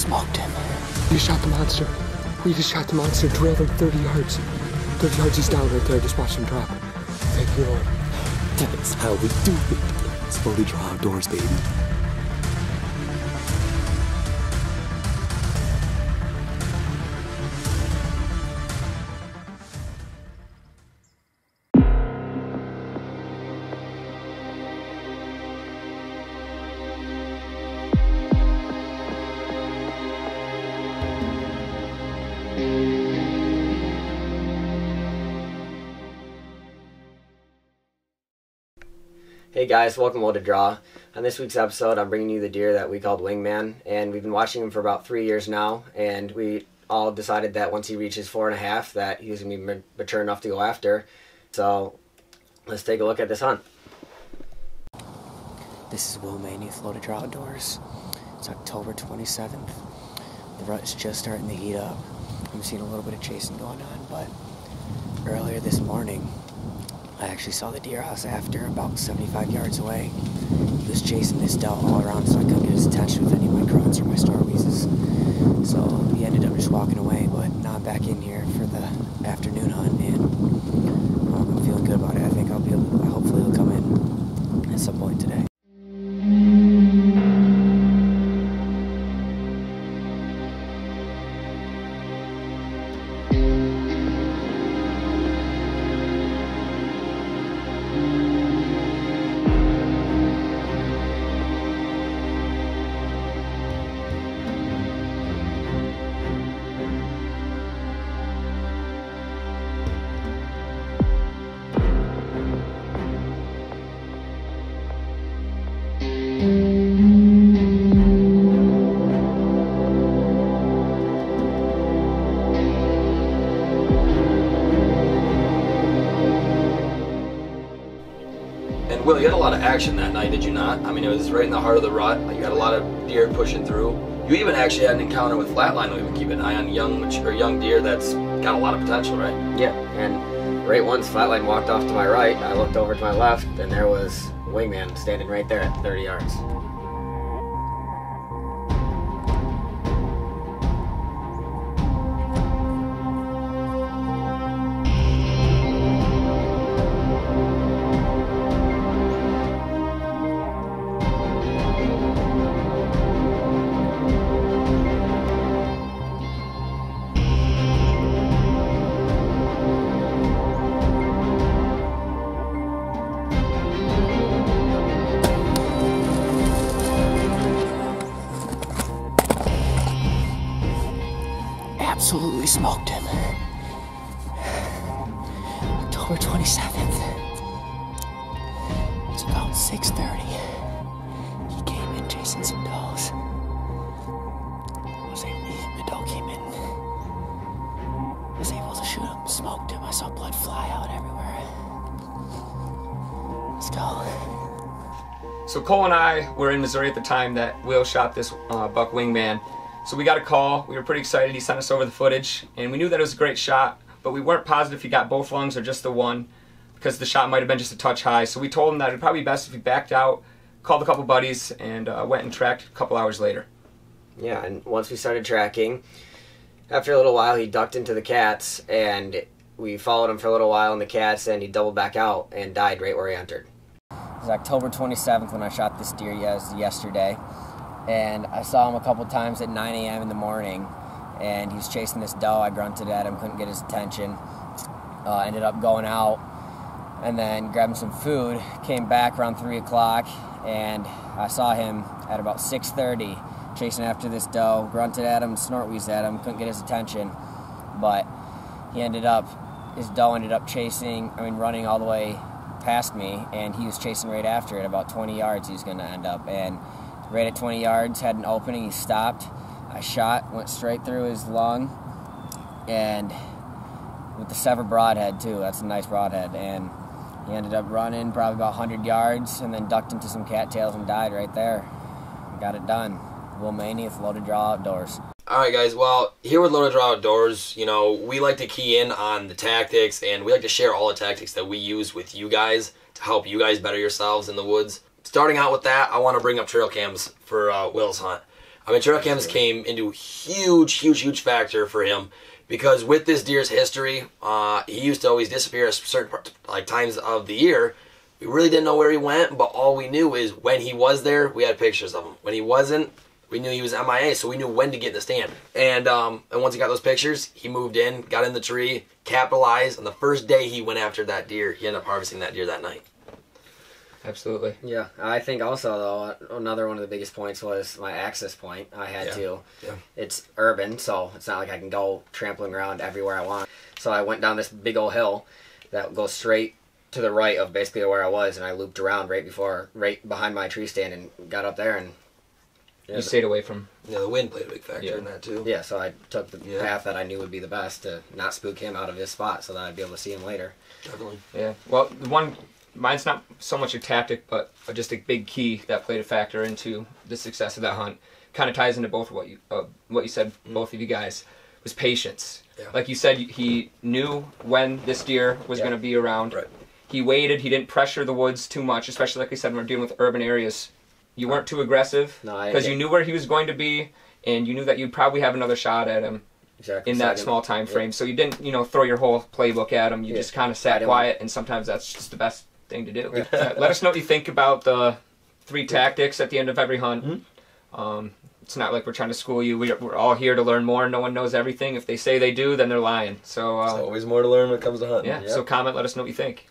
smoked him. We just shot the monster. We just shot the monster, drilled him 30 yards. 30 yards, he's down right there. Just watch him drop. Thank you, Lord. That's how we do it. Slowly draw outdoors, baby. Hey guys, welcome to Draw. On this week's episode, I'm bringing you the deer that we called Wingman, and we've been watching him for about 3 years now, and we all decided that once he reaches 4.5 that he was going to be mature enough to go after. So let's take a look at this hunt. This is Wingman with Loaded Draw Outdoors. It's October 27th. The rut is just starting to heat up. I'm seeing a little bit of chasing going on, but earlier this morning, I actually saw the deer I was after about 75 yards away. He was chasing this doe all around, so I couldn't get his attention with any of my grunts or my starweezes. So he ended up just walking away, but now I'm back in here for the afternoon hunt, and I'm feeling good about it. I think I'll be able to, hopefully he'll come in at some point today. Will, you had a lot of action that night, did you not? I mean, it was right in the heart of the rut. You got a lot of deer pushing through. You even actually had an encounter with flatline that we've been keeping an eye on, young deer that's got a lot of potential, right? Yeah, and right once Flatline walked off to my right, I looked over to my left, and there was Wingman standing right there at 30 yards. Absolutely smoked him. October 27th. It's about 6:30. He came in chasing some does. The doe came in. I was able to shoot him, smoked him. I saw blood fly out everywhere. Let's go. So Cole and I were in Missouri at the time that Will shot this buck Wingman. So we got a call. We were pretty excited. He sent us over the footage, and we knew that it was a great shot, but we weren't positive if he got both lungs or just the one, because the shot might have been just a touch high. So we told him that it'd probably be best if he backed out, called a couple buddies, and went and tracked a couple hours later. Yeah, and once we started tracking, after a little while he ducked into the cats, and we followed him for a little while in the cats, and he doubled back out and died right where he entered. It was October 27th when I shot this deer yesterday. And I saw him a couple times at 9 a.m. in the morning, and he was chasing this doe. I grunted at him, couldn't get his attention. Ended up going out and then grabbing some food. Came back around 3 o'clock, and I saw him at about 6:30 chasing after this doe. Grunted at him, snort-wheezed at him, couldn't get his attention. But his doe ended up running all the way past me, and he was chasing right after it. About 20 yards he was going to end up. And right at 20 yards, had an opening, he stopped. I shot, went straight through his lung, and with the severed broadhead too, that's a nice broadhead, and he ended up running probably about 100 yards and then ducked into some cattails and died right there. Got it done. Will Maney with Loaded Draw Outdoors. Alright guys, well, here with Loaded Draw Outdoors, you know, we like to key in on the tactics, and we like to share all the tactics that we use with you guys to help you guys better yourselves in the woods. Starting out with that, I want to bring up trail cams for Will's hunt. I mean, trail cams came into huge factor for him because with this deer's history, he used to always disappear at certain times of the year. We really didn't know where he went, but all we knew is when he was there, we had pictures of him. When he wasn't, we knew he was MIA, so we knew when to get in the stand. And once he got those pictures, he moved in, got in the tree, capitalized, and the first day he went after that deer, he ended up harvesting that deer that night. Absolutely. Yeah, I think also, though, another one of the biggest points was my access point. I had to. Yeah. It's urban, so it's not like I can go trampling around everywhere I want. So I went down this big old hill that goes straight to the right of basically where I was, and I looped around right behind my tree stand and got up there and... You stayed away from... Yeah, the wind played a big factor in that, too. Yeah, so I took the path that I knew would be the best to not spook him out of his spot so that I'd be able to see him later. Definitely. Yeah. Well, mine's not so much a tactic, but just a big key that played a factor into the success of that hunt. Kind of ties into both what you said, both of you guys, was patience. Yeah. Like you said, he knew when this deer was going to be around. Right. He waited. He didn't pressure the woods too much, especially like I said, when we're dealing with urban areas. You weren't too aggressive because you knew where he was going to be, and you knew that you'd probably have another shot at him in that small time frame. So you didn't, throw your whole playbook at him. You just kind of sat quiet, and sometimes that's just the best thing to do. Let us know what you think about the 3 tactics at the end of every hunt. It's not like we're trying to school you. We're all here to learn more. No one knows everything. If they say they do, then they're lying. So There's always more to learn when it comes to hunting. Yeah. So comment. Let us know what you think.